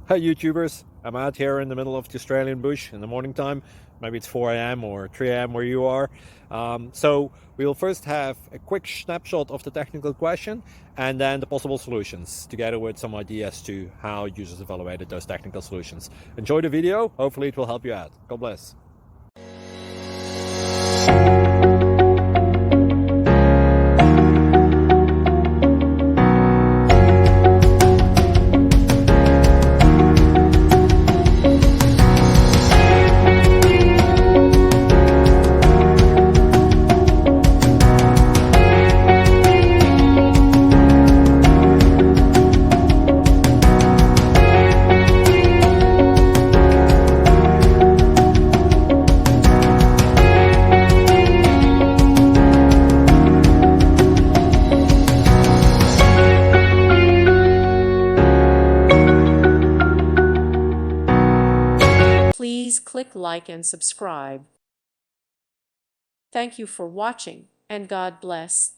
Hi YouTubers, I'm out here in the middle of the Australian bush in the morning time. Maybe it's 4 a.m. or 3 a.m. where you are. So we'll first have a quick snapshot of the technical question and then the possible solutions, together with some ideas to how users evaluated those technical solutions. Enjoy the video, hopefully it will help you out. God bless. Please click like and subscribe. Thank you for watching, and God bless.